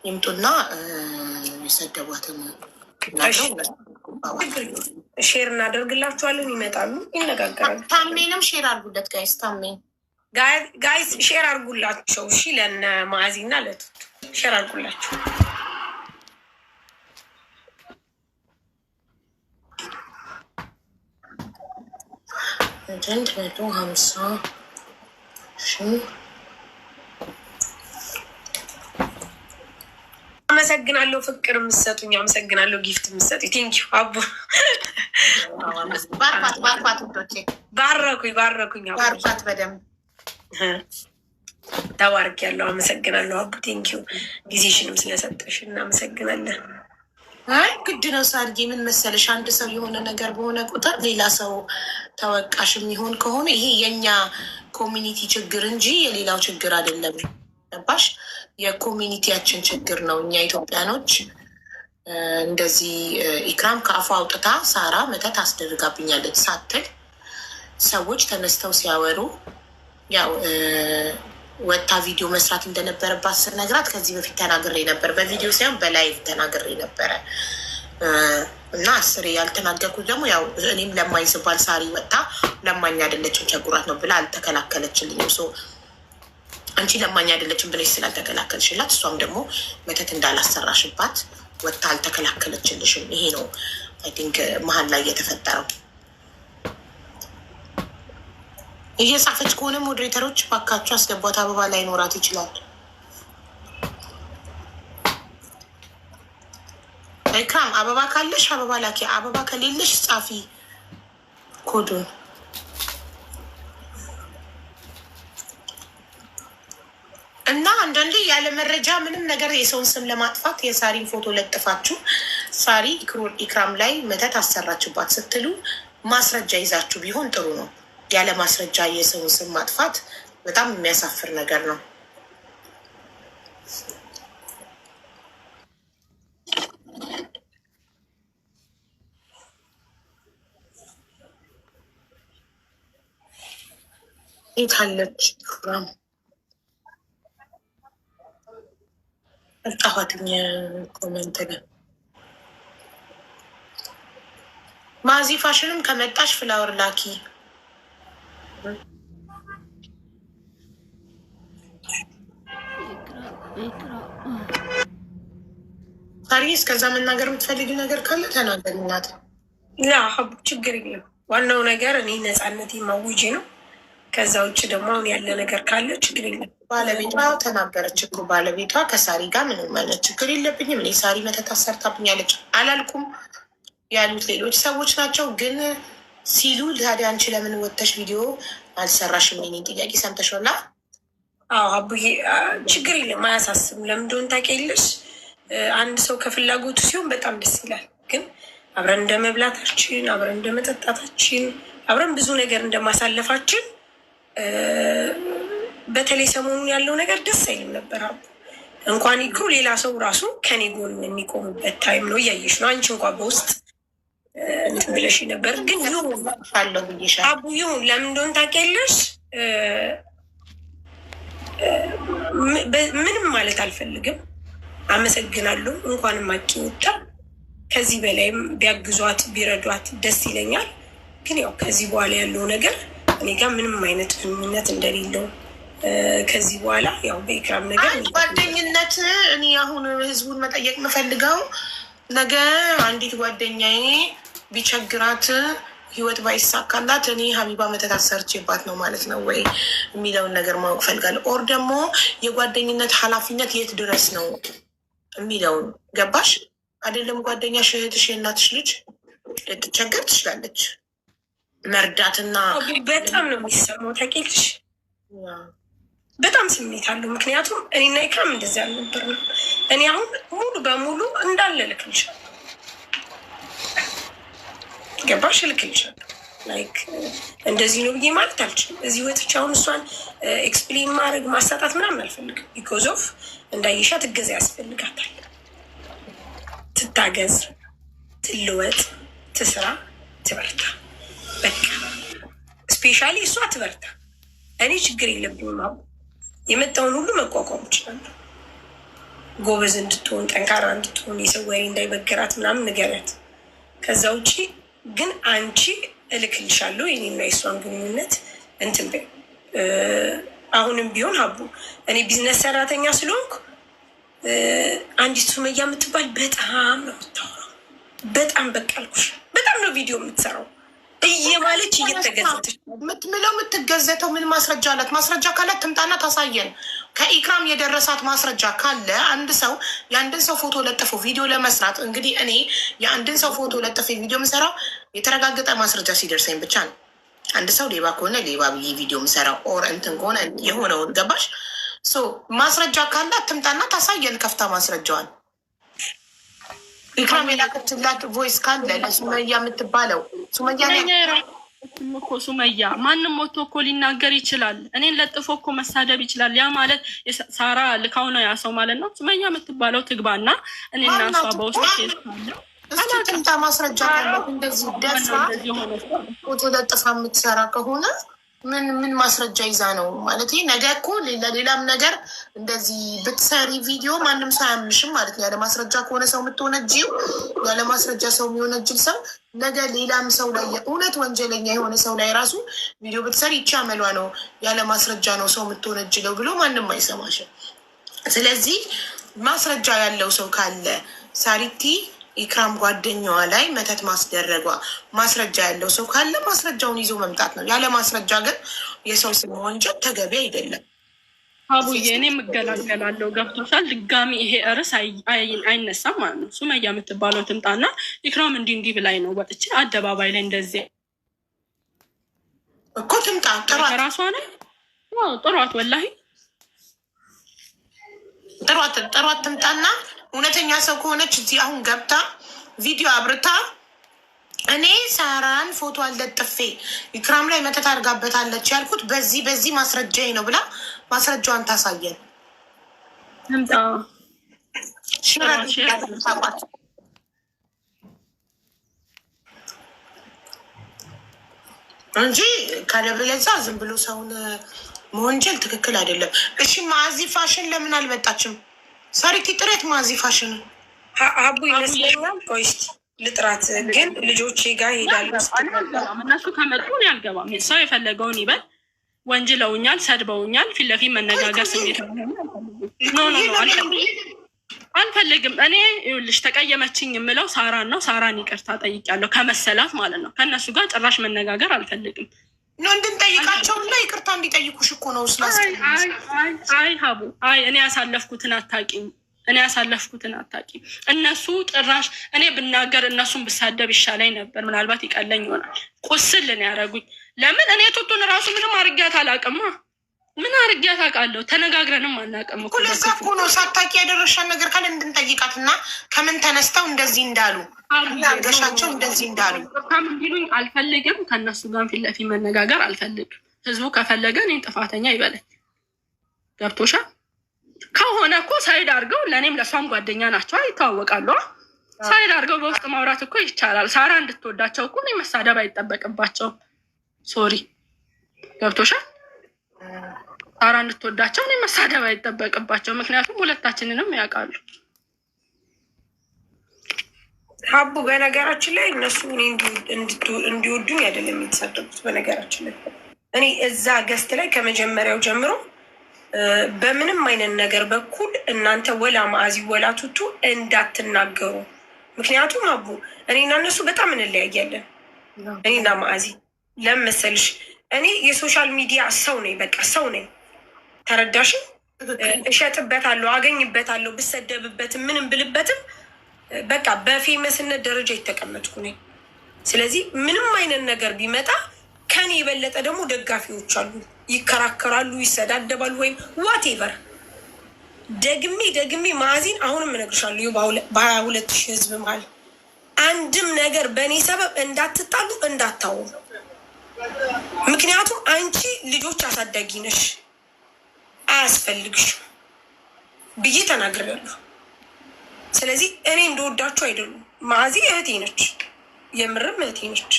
ይምጡና የሰደቧትን ሼር እናደርግላችኋለን። ይመጣሉ፣ ይነጋገራሉ። ታሜንም ሼር አርጉለት ጋይስ። ታሜን ጋይስ ሼር አርጉላቸው። እሺ ለነ ማዕዚ እና ለቱት ሼር አርጉላቸው። ዘንድ 150 ሺህ አመሰግናለሁ። ፍቅር የምትሰጡኝ አመሰግናለሁ። ጊፍት የምትሰጡኝ ቴንኪው። አቡ ባርኳት ውዶቼ፣ ባረኩኝ። ባርኳት በደንብ ተባርክ ያለው አመሰግናለሁ። አቡ ቴንኪው። ጊዜሽንም ስለሰጠሽ እናመሰግናለን። አይ ግድ ነው ሳርጌ። ምን መሰለሽ፣ አንድ ሰው የሆነ ነገር በሆነ ቁጥር ሌላ ሰው ተወቃሽ የሚሆን ከሆነ ይሄ የኛ ኮሚኒቲ ችግር እንጂ የሌላው ችግር አይደለም። ገባሽ? የኮሚኒቲያችን ችግር ነው። እኛ ኢትዮጵያኖች እንደዚህ ኢክራም ከአፏ አውጥታ ሳራ መተት አስደርጋብኛለች ሳትል ሰዎች ተነስተው ሲያወሩ ያው ወታ ቪዲዮ መስራት እንደነበረባት ስነግራት ከዚህ በፊት ተናግሬ ነበር። በቪዲዮ ሳይሆን በላይቭ ተናግሬ ነበረ እና አስሬ ያልተናገርኩት ደግሞ ያው እኔም ለማኝ ስባል ሳሪ ወጣ ለማኝ አይደለችም ቸጉራት ነው ብላ አልተከላከለችልኝም። አንቺ ለማኝ አይደለችም ብለሽ ስላልተከላከልሽላት እሷም ደግሞ መተት እንዳላሰራሽባት ወጥታ አልተከላከለችልሽም። ይሄ ነው አይ ቲንክ መሀል ላይ የተፈጠረው። እየጻፈች ከሆነ ሞዴሬተሮች ባካችሁ አስገቧት። አበባ ላይ ኖራት ይችላል። ኢክራም አበባ ካለሽ አበባ ላኪ፣ አበባ ከሌለሽ ጻፊ ኮዱን። እና አንዳንዴ ያለ መረጃ ምንም ነገር የሰውን ስም ለማጥፋት የሳሪን ፎቶ ለጥፋችሁ ሳሪ ኢክራም ላይ መተት አሰራችባት ስትሉ ማስረጃ ይዛችሁ ቢሆን ጥሩ ነው። ያለ ማስረጃ የሰውን ስም ማጥፋት በጣም የሚያሳፍር ነገር ነው። የታለች ኢክራም? አልጣፋትኝ ኮመንት ግን ማዚ ፋሽንም ከመጣሽ ፍላወር ላኪ። ሳሪ እስከዛ መናገር የምትፈልጊ ነገር ካለ ተናገሪ እናት። ላ ችግር የለም። ዋናው ነገር እኔ ነፃነት ማውጄ ነው። ከዛ ውጭ ደግሞ አሁን ያለ ነገር ካለ ችግር የለም። ባለቤቷ ተናገረች እኮ ባለቤቷ ከሳሪ ጋር ምንም አይነት ችግር የለብኝም እኔ ሳሪ መተት አሰርታብኛለች አላልኩም ያሉት ሌሎች ሰዎች ናቸው። ግን ሲሉ ታዲያ አንቺ ለምን ወጥተሽ ቪዲዮ አልሰራሽም? የእኔን ጥያቄ ሰምተሽላ? አዎ አቡዬ ችግር የለም አያሳስብም። ለምን እንደሆነ ታውቂያለሽ፣ አንድ ሰው ከፍላጎቱ ሲሆን በጣም ደስ ይላል። ግን አብረን እንደ መብላታችን፣ አብረን እንደ መጠጣታችን፣ አብረን ብዙ ነገር እንደማሳለፋችን በተለይ ሰሞኑን ያለው ነገር ደስ አይልም ነበር። አቡ እንኳን ይክሩ ሌላ ሰው ራሱ ከኔ ጎን የሚቆምበት ታይም ነው። እያየሽ ነው አንቺ እንኳን በውስጥ እንትን ብለሽ ነበር። ግን አቡ ይሁን ለምን እንደሆነ ታውቂያለሽ። ምንም ማለት አልፈልግም። አመሰግናለሁ። እንኳንም አቂ ወጣ። ከዚህ በላይም ቢያግዟት ቢረዷት ደስ ይለኛል። ግን ያው ከዚህ በኋላ ያለው ነገር እኔ ጋር ምንም አይነት ግንኙነት እንደሌለው ከዚህ በኋላ ያው በኢክራም ነገር ጓደኝነት እኔ አሁን ህዝቡን መጠየቅ የምፈልገው ነገ አንዲት ጓደኛዬ ቢቸግራት ህይወት ባይሳካላት እኔ ሀቢባ መተት አሰርቼባት ነው ማለት ነው ወይ የሚለውን ነገር ማወቅ ፈልጋለሁ። ኦር ደግሞ የጓደኝነት ኃላፊነት የት ድረስ ነው የሚለውን ገባሽ አይደለም? ጓደኛሽ እህትሽ የእናትሽ ልጅ ልትቸገር ትችላለች። መርዳትና በጣም ነው የሚሰማው ታውቂያለሽ። በጣም ስሜት አለው። ምክንያቱም እኔና ኢክራም እንደዚህ አልነበርንም። እኔ አሁን ሙሉ በሙሉ እንዳለ ልክልሻለሁ። ገባሽ? ልክልሻለሁ። ላይክ እንደዚህ ነው ብዬ ማለት አልችልም። እዚህ ወጥቼ አሁን እሷን ኤክስፕሌን ማድረግ ማሳጣት ምናምን አልፈልግም። ቢኮዝ ኦፍ እንዳየሻት እገዛ ያስፈልጋታል። ትታገዝ፣ ትልወጥ፣ ትስራ፣ ትበርታ። በቃ ስፔሻሊ እሷ ትበርታ። እኔ ችግር የለብኝም። አቡ የመጣውን ሁሉ መቋቋም ይችላል። ጎበዝ እንድትሆን ጠንካራ እንድትሆን የሰው ወሬ እንዳይበገራት ምናምን ንገሪያት። ከዛ ውጭ ግን አንቺ እልክልሻለሁ የኔና የሷን ግንኙነት እንትን በይ። አሁንም ቢሆን ሀቡ እኔ ቢዝነስ ሰራተኛ ስለሆንኩ አንዲት ሱመያ የምትባል በጣም ነው የምታወራው። በጣም በቃ አልኩሽ፣ በጣም ነው ቪዲዮ የምትሰራው እየማለች እየተገዘተች የምትምለው የምትገዘተው። ምን ማስረጃ አላት? ማስረጃ ካላት ትምጣና ታሳየን። ከኢክራም የደረሳት ማስረጃ ካለ አንድ ሰው የአንድን ሰው ፎቶ ለጥፎ ቪዲዮ ለመስራት እንግዲህ እኔ የአንድን ሰው ፎቶ ለጥፎ ቪዲዮ የምሰራው የተረጋገጠ ማስረጃ ሲደርሰኝ ብቻ ነው። አንድ ሰው ሌባ ከሆነ ሌባ ብዬ ቪዲዮ የምሰራው ኦር እንትን ከሆነ የሆነውን ገባሽ? ማስረጃ ካላት ትምጣና ታሳየን ከፍታ ማስረጃዋን። ኢክራም የላከችላት ቮይስ ካለ ለሱመያ የምትባለው ሱመያ ማንም ሞቶ እኮ ሊናገር ይችላል። እኔን ለጥፎ እኮ መሳደብ ይችላል። ያ ማለት ሳራ ልካው ነው ያ ሰው ማለት ነው። ሱመያ የምትባለው ትግባና እኔና እሷ በውስጥ ትምጣ ማስረጃ ካላት እንደዚህ ደፍራ ፎቶ ለጥፋ የምትሰራ ከሆነ ምን ማስረጃ ይዛ ነው ማለት? ነገ እኮ ለሌላም ነገር እንደዚህ ብትሰሪ ቪዲዮ ማንም ሰው አያምንሽም ማለት ነው። ያለ ማስረጃ ከሆነ ሰው የምትወነጅው ያለ ማስረጃ ሰው የሚወነጅል ሰው ነገ ሌላም ሰው ላይ እውነት ወንጀለኛ የሆነ ሰው ላይ ራሱ ቪዲዮ ብትሰሪ ይቻ መሏ ነው ያለ ማስረጃ ነው ሰው የምትወነጅለው ብሎ ማንም አይሰማሽም። ስለዚህ ማስረጃ ያለው ሰው ካለ ሳሪቲ ኢክራም ጓደኛዋ ላይ መተት ማስደረጓ ማስረጃ ያለው ሰው ካለ ማስረጃውን ይዞ መምጣት ነው። ያለ ማስረጃ ግን የሰው ስም ወንጀል ተገቢ አይደለም። አቡዬ እኔ የምገላገላለሁ። ገብቶሻል? ድጋሚ ይሄ እርስ አይነሳም ማለት ነው። ሱመያ የምትባለው ትምጣና ኢክራም እንዲህ ብላኝ ነው ወጥቼ አደባባይ ላይ እንደዚህ እኮ ትምጣ። ጥሯት፣ ራሷ ነው ጥሯት፣ ወላሂ ጥሯት ትምጣና እውነተኛ ሰው ከሆነች እዚህ አሁን ገብታ ቪዲዮ አብርታ እኔ ሳራን ፎቶ አልለጥፌ ኢክራም ላይ መተት አድርጋበታለች ያልኩት በዚህ ማስረጃዬ ነው ብላ ማስረጃዋን ታሳየን እንጂ ካለበለዛ ዝም ብሎ ሰውን መወንጀል ትክክል አይደለም። እሺ ማዚ ፋሽን ለምን አልመጣችም? ሳሪቲ ጥረት ማዚ ፋሽን አቡ ይመስለኛል። ቆይ እስኪ ልጥራት፣ ግን ልጆቼ ጋር ሄዳሉ። እነሱ ከመጡ እኔ አልገባም። ሰው የፈለገውን ይበል። ወንጅለውኛል፣ ሰድበውኛል። ፊት ለፊት መነጋገር ስሜት አልፈልግም። እኔ ይኸውልሽ ተቀየመችኝ የምለው ሳራን ነው። ሳራን ይቅርታ ጠይቂያለሁ ከመሰላት ማለት ነው። ከእነሱ ጋር ጭራሽ መነጋገር አልፈልግም። እንድንጠይቃቸው እና ይቅርታ እንዲጠይቁሽ እኮ ነው። ሀቡ እኔ ያሳለፍኩትን አታውቂም። እነሱ ጭራሽ እኔ ብናገር እነሱን ብሳደብ ይሻለኝ ነበር። ምናልባት ይቀለኝ ይሆናል። ቁስል ነው ያደረጉኝ። ለምን እኔ ቱቱን ራሱ ምንም አርጊያት አላውቅማ። ምን አርጊያት አውቃለሁ? ተነጋግረንም አናውቅም እኮ። ለዛ እኮ ነው ሳታውቂ ያደረሻን ነገር ካለ እንድንጠይቃት እና ከምን ተነስተው እንደዚህ እንዳሉ ገሻቸው እንደዚህ እንዳሉ እንዲሉኝ አልፈልግም። ከእነሱ ጋር ፊት ለፊት መነጋገር አልፈልግም። ህዝቡ ከፈለገ እኔን ጥፋተኛ ይበለኝ። ገብቶሻል? ከሆነ እኮ ሳይድ አድርገው ለእኔም ለሷም ጓደኛ ናቸው፣ ይተዋወቃሉ። ሳይድ አድርገው በውስጥ ማውራት እኮ ይቻላል። ሳራ እንድትወዳቸው እኮ እኔ መሳደብ አይጠበቅባቸውም። ሶሪ ገብቶሻል? ሳራ እንድትወዳቸው እኔ መሳደብ አይጠበቅባቸው። ምክንያቱም ሁለታችንንም ያውቃሉ። ሀቡ በነገራችን ላይ እነሱ እኔ እንዲወዱኝ አይደለም የተሳደቡት። በነገራችን ላይ እኔ እዛ ገስት ላይ ከመጀመሪያው ጀምሮ በምንም አይነት ነገር በኩል እናንተ ወላ ማዕዚ ወላ ቱቱ እንዳትናገሩ። ምክንያቱም ሀቡ እኔና እነሱ በጣም እንለያያለን። እኔና ማዕዚ ለምን መሰልሽ? እኔ የሶሻል ሚዲያ ሰው ነኝ፣ በቃ ሰው ነኝ። ተረዳሽ? እሸጥበታለሁ፣ አገኝበታለሁ፣ ብሰደብበትም ምንም ብልበትም በቃ በፌመስነት ደረጃ የተቀመጥኩ ነኝ። ስለዚህ ምንም አይነት ነገር ቢመጣ ከኔ የበለጠ ደግሞ ደጋፊዎች አሉ፣ ይከራከራሉ፣ ይሰዳደባሉ፣ ወይም ዋቴቨር። ደግሜ ማዕዚን አሁንም እነግርሻለሁ በ22,000 ህዝብ መሀል አንድም ነገር በእኔ ሰበብ እንዳትጣሉ እንዳታወሩ። ምክንያቱም አንቺ ልጆች አሳዳጊ ነሽ፣ አያስፈልግሽም ብዬ ተናግሬያለሁ። ስለዚህ እኔ እንደወዳችሁ አይደሉም። ማዕዚ እህቴ ነች፣ የምርም እህቴ ነች።